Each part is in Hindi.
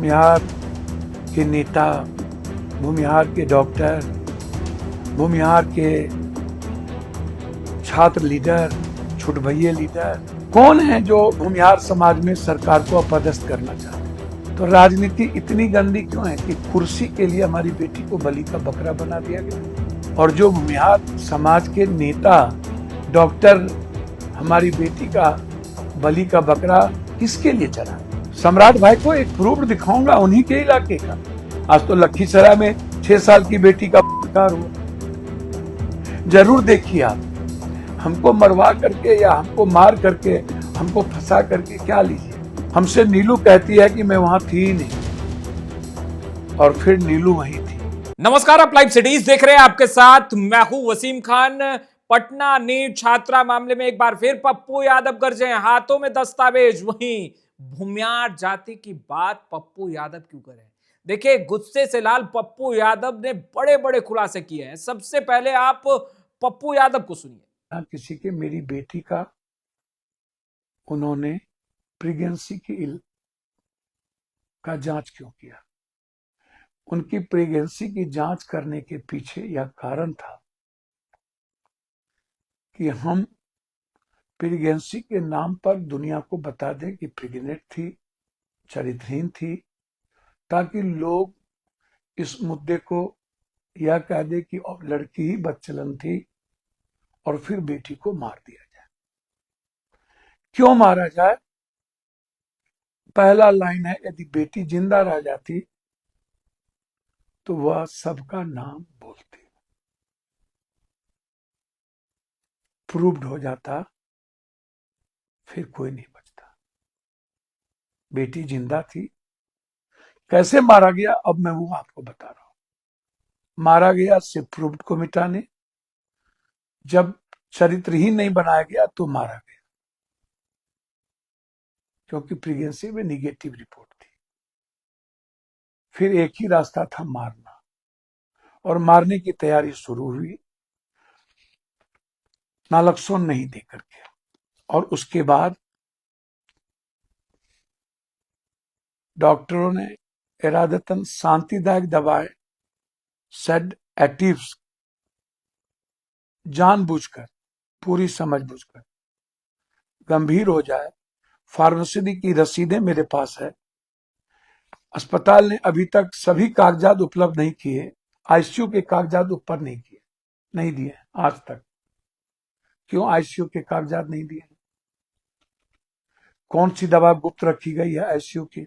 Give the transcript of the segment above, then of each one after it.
भूमिहार के नेता, भूमिहार के डॉक्टर, भूमिहार के छात्र लीडर, छुटभइये लीडर कौन है जो भूमिहार समाज में सरकार को अपदस्थ करना चाहते हैं? तो राजनीति इतनी गंदी क्यों है कि कुर्सी के लिए हमारी बेटी को बलि का बकरा बना दिया गया। और जो भूमिहार समाज के नेता, डॉक्टर हमारी बेटी का बलि का बकरा किसके लिए चढ़ा? सम्राट भाई को एक प्रूफ दिखाऊंगा उन्हीं के इलाके का। आज तो लखीसराय में 6 साल की बेटी का बलात्कार हुआ। जरूर देखिए आप, हमको मरवा करके या हमको मार करके, हमको फंसा करके क्या लीजिए। हमसे नीलू कहती है कि मैं वहां थी ही नहीं, और फिर नीलू वहीं थी। नमस्कार, आप लाइव सिटीज देख रहे हैं। आपके साथ मैं हूं वसीम खान। पटना नीट छात्रा मामले में एक बार फिर पप्पू यादव गरजे, हाथों में दस्तावेज। वहीं भूमिहार जाति की बात पप्पू यादव क्यों करें? देखिए, गुस्से से लाल पप्पू यादव ने बड़े बड़े खुलासे किए हैं। सबसे पहले आप पप्पू यादव को सुनिए। किसी के मेरी बेटी का उन्होंने प्रेगनेंसी का जांच क्यों किया? उनकी प्रेगनेंसी की जांच करने के पीछे यह कारण था कि हम प्रेगनेंसी के नाम पर दुनिया को बता दें कि प्रेग्नेंट थी, चरित्रहीन थी, ताकि लोग इस मुद्दे को यह कह दे कि लड़की ही बदचलन थी और फिर बेटी को मार दिया जाए। क्यों मारा जाए? पहला लाइन है, यदि बेटी जिंदा रह जाती तो वह सबका नाम बोलती, प्रूव्ड हो जाता, फिर कोई नहीं बचता। बेटी जिंदा थी। कैसे मारा गया अब मैं वो आपको बता रहा हूं। मारा गया सिर्फ प्रूव्ड को मिटाने। जब चरित्र ही नहीं बनाया गया तो मारा गया, क्योंकि प्रेगनेंसी में निगेटिव रिपोर्ट थी। फिर एक ही रास्ता था, मारना, और मारने की तैयारी शुरू हुई नालक्सोन नहीं देकर के। और उसके बाद डॉक्टरों ने इरादतन शांतिदायक दवाएं, सेडेटिव्स, जानबूझकर, पूरी समझ बूझकर, गंभीर हो जाए। फार्मेसी की रसीदें मेरे पास है। अस्पताल ने अभी तक सभी कागजात उपलब्ध नहीं किए, आईसीयू के कागजात ऊपर नहीं किए, नहीं दिए आज तक। क्यों आईसीयू के कागजात नहीं दिए? कौन सी दवा गुप्त रखी गई है आईसीयू की?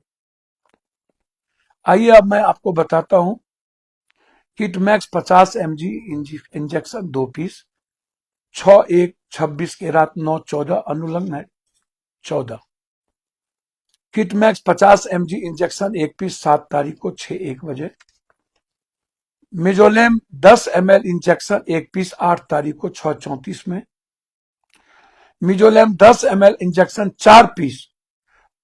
आइए अब मैं आपको बताता हूं। किटमैक्स 50 mg इंजेक्शन 2 पीस, 6/1/26 के रात 9/14, अनुलग्न है 14। किटमैक्स 50 mg इंजेक्शन 1 पीस 7 तारीख को 6:01 बजे। मिजोलेम 10 ml इंजेक्शन 1 पीस 8 तारीख को 6:34 में। मिजोलेम 10 ml इंजेक्शन 4 पीस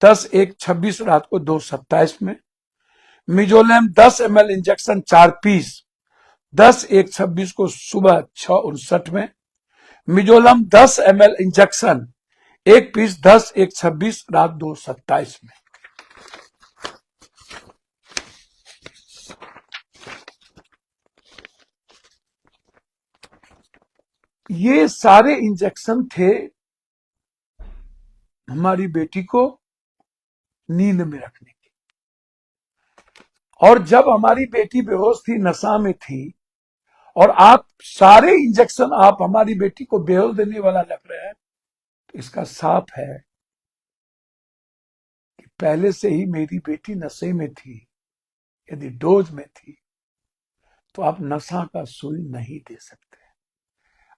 10/1/26 रात को 2:27 में। मिजोलेम 10 ml इंजेक्शन 4 पीस 10/1/26 को सुबह 6:59 में। मिजोलम 10 ml इंजेक्शन 1 पीस 10/1/26 रात 2:27 में। ये सारे इंजेक्शन थे हमारी बेटी को नींद में रखने की। और जब हमारी बेटी बेहोश थी, नशा में थी, और आप सारे इंजेक्शन आप हमारी बेटी को बेहोश देने वाला लग रहे हैं, तो इसका साफ है कि पहले से ही मेरी बेटी नशे में थी। यदि डोज में थी तो आप नशा का सुई नहीं दे सकते।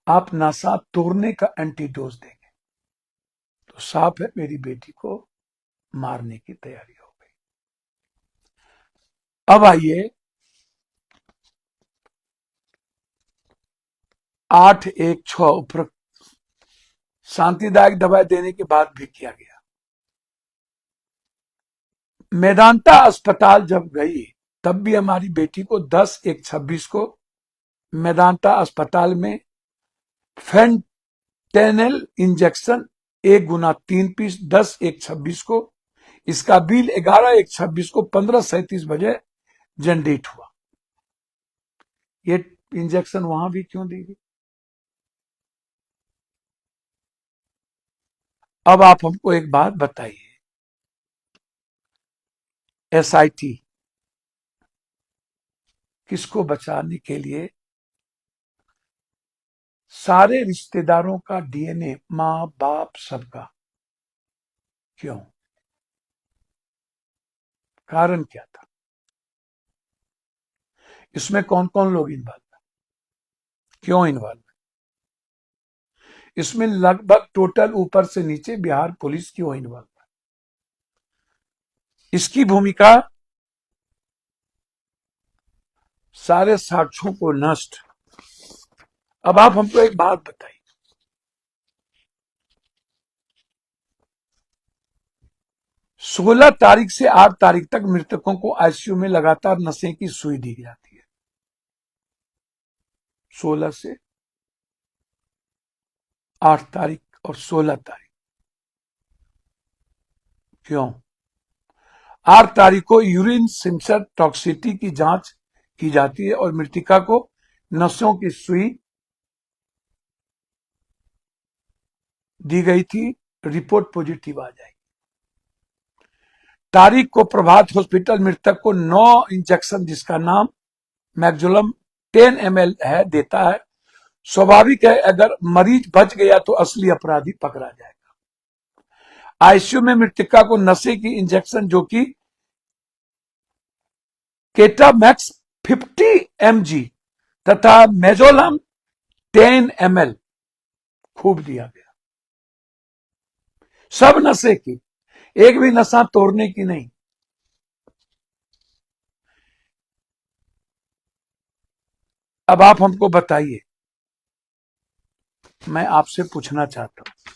आप नशा तोड़ने का एंटीडोज देंगे। तो साफ है मेरी बेटी को मारने की तैयारी हो गई। अब आइए 8/1/6 उपरोक्त शांतिदायक दवाई देने के बाद भी किया गया। मेदांता अस्पताल जब गई तब भी हमारी बेटी को 10/1/26 को मेदांता अस्पताल में फेंटेनिल इंजेक्शन 1 × 3 पीस 10/1/26 को इसका बिल 11/1/26 को 15:37 बजे जनरेट हुआ। ये इंजेक्शन वहां भी क्यों दी गई? अब आप हमको एक बात बताइए, एसआईटी किसको बचाने के लिए सारे रिश्तेदारों का डीएनए, मां बाप सबका, क्यों? कारण क्या था? इसमें कौन कौन लोग इन्वॉल्व है? क्यों इन्वॉल्व है? इसमें लगभग टोटल ऊपर से नीचे बिहार पुलिस क्यों इन्वॉल्व है? इसकी भूमिका सारे साक्ष्यों को नष्ट। अब आप हमको एक बात बताइए, 16 तारीख से 8 तारीख तक मृतकों को आईसीयू में लगातार नशे की सुई दी जाती है। 16 से 8 तारीख और 16 तारीख, क्यों? 8 तारीख को यूरिन सिंथेसिस टॉक्सिसिटी की जांच की जाती है और मृतिका को नसों की सुई दी गई थी, रिपोर्ट पॉजिटिव आ जाएगी। तारीख को प्रभात हॉस्पिटल मृतक को 9 इंजेक्शन, जिसका नाम मैक्सोलम 10 ml है, देता है। स्वाभाविक है, अगर मरीज बच गया तो असली अपराधी पकड़ा जाएगा। आईसीयू में मृतिका को नशे की इंजेक्शन जो कि केटामैक्स 50 mg तथा मेजोलम 10 ml खूब दिया गया। सब नशे की, एक भी नशा तोड़ने की नहीं। अब आप हमको बताइए, मैं आपसे पूछना चाहता हूं,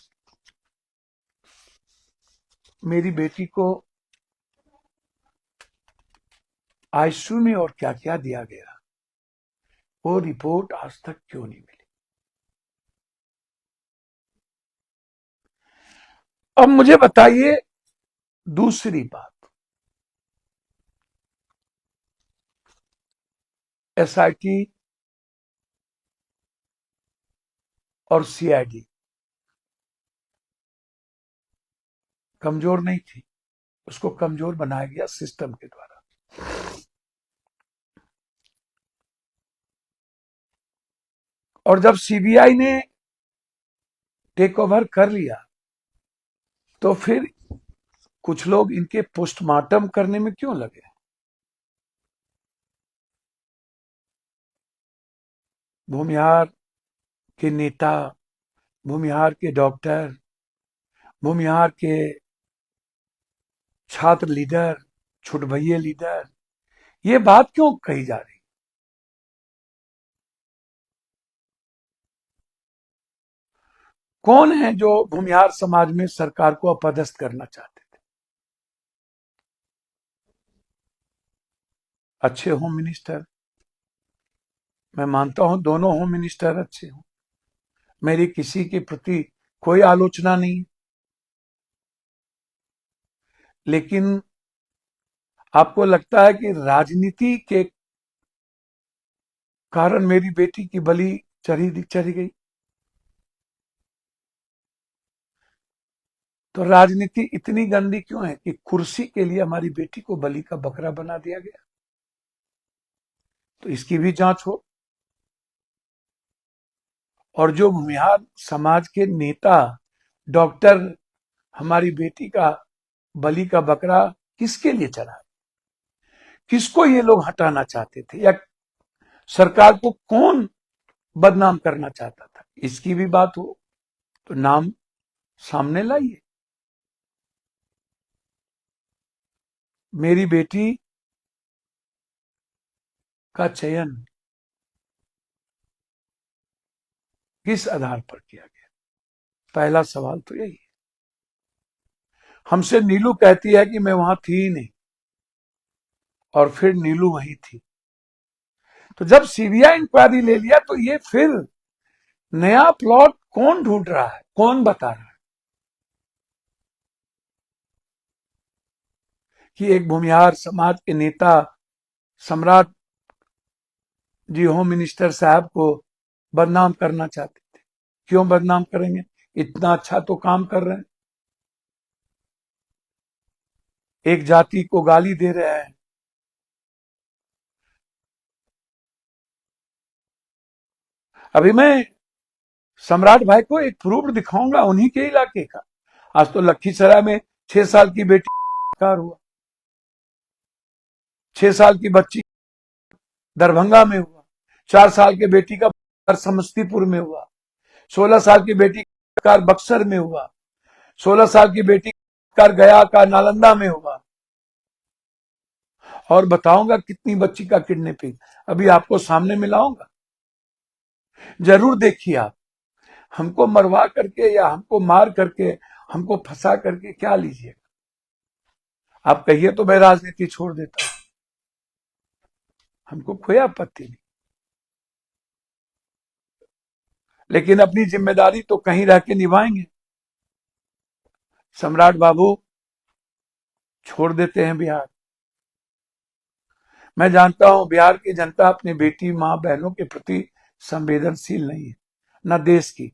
मेरी बेटी को आईसीयू में और क्या क्या दिया गया, वो रिपोर्ट आज तक क्यों नहीं मिली? अब मुझे बताइए दूसरी बात, एसआईटी और सीआईडी कमजोर नहीं थी, उसको कमजोर बनाया गया सिस्टम के द्वारा। और जब सीबीआई ने टेक ओवर कर लिया तो फिर कुछ लोग इनके पोस्टमार्टम करने में क्यों लगे? भूमिहार के नेता, भूमिहार के डॉक्टर, भूमिहार के छात्र लीडर, छुटभइये लीडर, ये बात क्यों कही जा रही? कौन है जो भूमिहार समाज में सरकार को अपदस्थ करना चाहते थे? अच्छे होम मिनिस्टर, मैं मानता हूं दोनों होम मिनिस्टर अच्छे हों, मेरी किसी के प्रति कोई आलोचना नहीं, लेकिन आपको लगता है कि राजनीति के कारण मेरी बेटी की बलि चढ़ी गई? तो राजनीति इतनी गंदी क्यों है कि कुर्सी के लिए हमारी बेटी को बलि का बकरा बना दिया गया? तो इसकी भी जांच हो। और जो भूमिहार समाज के नेता, डॉक्टर हमारी बेटी का बलि का बकरा किसके लिए चढ़ा, किसको ये लोग हटाना चाहते थे, या सरकार को कौन बदनाम करना चाहता था, इसकी भी बात हो तो नाम सामने लाइए। मेरी बेटी का चयन किस आधार पर किया गया? पहला सवाल तो यही है। हमसे नीलू कहती है कि मैं वहां थी ही नहीं, और फिर नीलू वही थी। तो जब सीबीआई इंक्वायरी ले लिया तो ये फिर नया प्लॉट कौन ढूंढ रहा है, कौन बता रहा है? कि एक भूमिहार समाज के नेता सम्राट जी होम मिनिस्टर साहब को बदनाम करना चाहते थे। क्यों बदनाम करेंगे? इतना अच्छा तो काम कर रहे हैं। एक जाति को गाली दे रहे हैं। अभी मैं सम्राट भाई को एक प्रूफ दिखाऊंगा उन्हीं के इलाके का। आज तो लखीसराय में 6 साल की बेटी कार हुआ, 6 साल की बच्ची दरभंगा में हुआ, 4 साल के बेटी का समस्तीपुर में हुआ, 16 साल की बेटी का बक्सर में हुआ, 16 साल की बेटी का गया का नालंदा में हुआ, और बताऊंगा कितनी बच्ची का किडनैपिंग अभी आपको सामने मिलाऊंगा। जरूर देखिए आप। हमको मरवा करके या हमको मार करके, हमको फंसा करके क्या लीजिएगा? आप कहिए तो मैं राजनीति छोड़ देता हूं, हमको कोई आपत्ति नहीं, लेकिन अपनी जिम्मेदारी तो कहीं रह के निभाएंगे। सम्राट बाबू छोड़ देते हैं बिहार। मैं जानता हूं बिहार की जनता अपनी बेटी मां बहनों के प्रति संवेदनशील नहीं है, न देश की।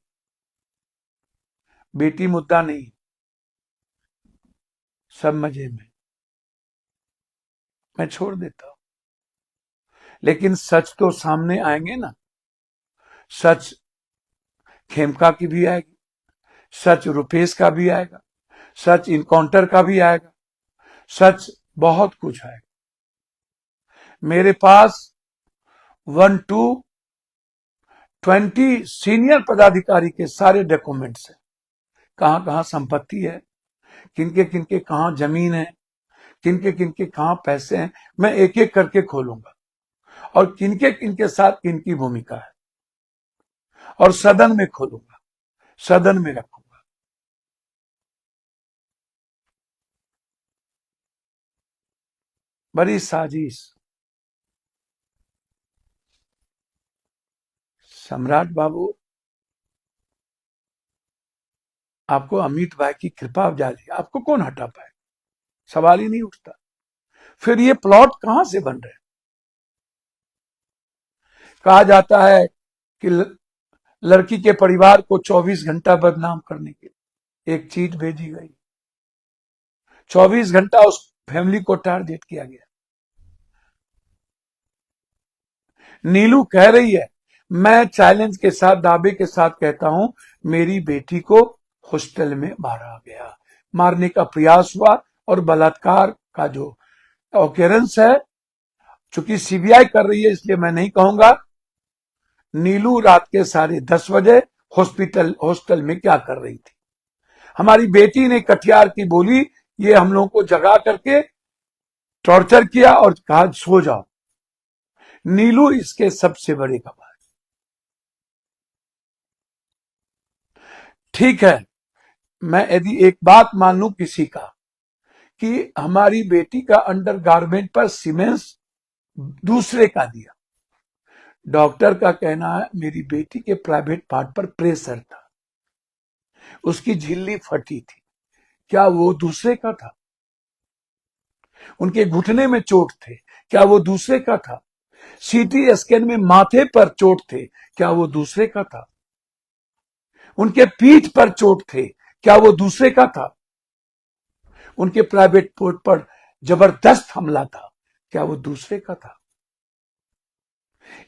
बेटी मुद्दा नहीं, सब मजे में। मैं छोड़ देता हूं, लेकिन सच तो सामने आएंगे ना। सच खेमका की भी आएगी, सच रुपेश का भी आएगा, सच इनकाउंटर का भी आएगा, सच बहुत कुछ आएगा। मेरे पास 1 to 20 सीनियर पदाधिकारी के सारे डॉक्यूमेंट्स हैं। कहां कहां संपत्ति है, किनके किनके कहां जमीन है, किनके किनके कहां पैसे हैं, मैं एक एक करके खोलूंगा, और किनके किनके साथ किनकी भूमिका है, और सदन में खोलूंगा, सदन में रखूंगा। बड़ी साजिश। सम्राट बाबू, आपको अमित भाई की कृपा जारी, आपको कौन हटा पाए? सवाल ही नहीं उठता। फिर ये प्लॉट कहां से बन रहे हैं? कहा जाता है कि लड़की के परिवार को 24 घंटा बदनाम करने के लिए एक चीज भेजी गई। 24 घंटा उस फैमिली को टारगेट किया गया। नीलू कह रही है, मैं चैलेंज के साथ, दावे के साथ कहता हूं, मेरी बेटी को हॉस्टल में मारा गया, मारने का प्रयास हुआ, और बलात्कार का जो ऑकरेंस है, चूंकि सीबीआई कर रही है इसलिए मैं नहीं कहूंगा। नीलू रात के 10:30 हॉस्टल में क्या कर रही थी? हमारी बेटी ने कटियार की बोली, ये हम लोगों को जगा करके टॉर्चर किया और कहा सो जाओ। नीलू इसके सबसे बड़े गवाह। ठीक है, मैं यदि एक बात मान लूं किसी का, कि हमारी बेटी का अंडरगारमेंट पर सीमेंस दूसरे का दिया, डॉक्टर का कहना है मेरी बेटी के प्राइवेट पार्ट पर प्रेशर था, उसकी झिल्ली फटी थी, क्या वो दूसरे का था? उनके घुटने में चोट थे, क्या वो दूसरे का था? सीटी स्कैन में माथे पर चोट थे, क्या वो दूसरे का था? उनके पीठ पर चोट थे, क्या वो दूसरे का था? उनके प्राइवेट पार्ट पर जबरदस्त हमला था, क्या वो दूसरे का था?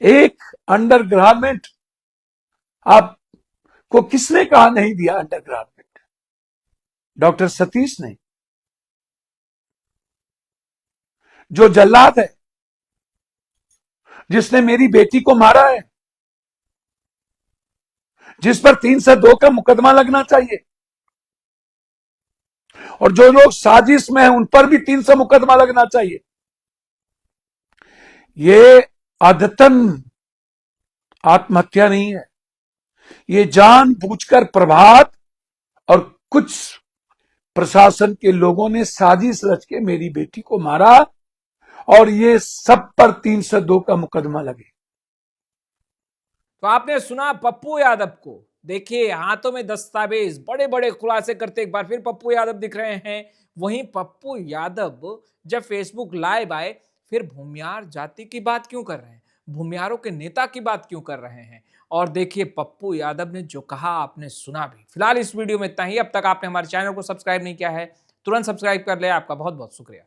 एक अंडरगारमेंट आपको किसने कहा नहीं दिया? अंडरगारमेंट डॉक्टर सतीश ने, जो जल्लाद है, जिसने मेरी बेटी को मारा है, जिस पर 302 का मुकदमा लगना चाहिए, और जो लोग साजिश में हैं उन पर भी 300 मुकदमा लगना चाहिए। ये आदतन आत्महत्या नहीं है, ये जानबूझकर प्रभात और कुछ प्रशासन के लोगों ने साजिश रच के मेरी बेटी को मारा, और ये सब पर 302 का मुकदमा लगे। तो आपने सुना पप्पू यादव को, देखिए हाथों में दस्तावेज, बड़े बड़े खुलासे करते एक बार फिर पप्पू यादव दिख रहे हैं। वहीं पप्पू यादव जब फेसबुक लाइव आए, फिर भूमियार जाति की बात क्यों कर रहे हैं, भूमियारों के नेता की बात क्यों कर रहे हैं। और देखिए पप्पू यादव ने जो कहा आपने सुना भी। फिलहाल इस वीडियो में इतना ही। अब तक आपने हमारे चैनल को सब्सक्राइब नहीं किया है, तुरंत सब्सक्राइब कर ले। आपका बहुत बहुत शुक्रिया।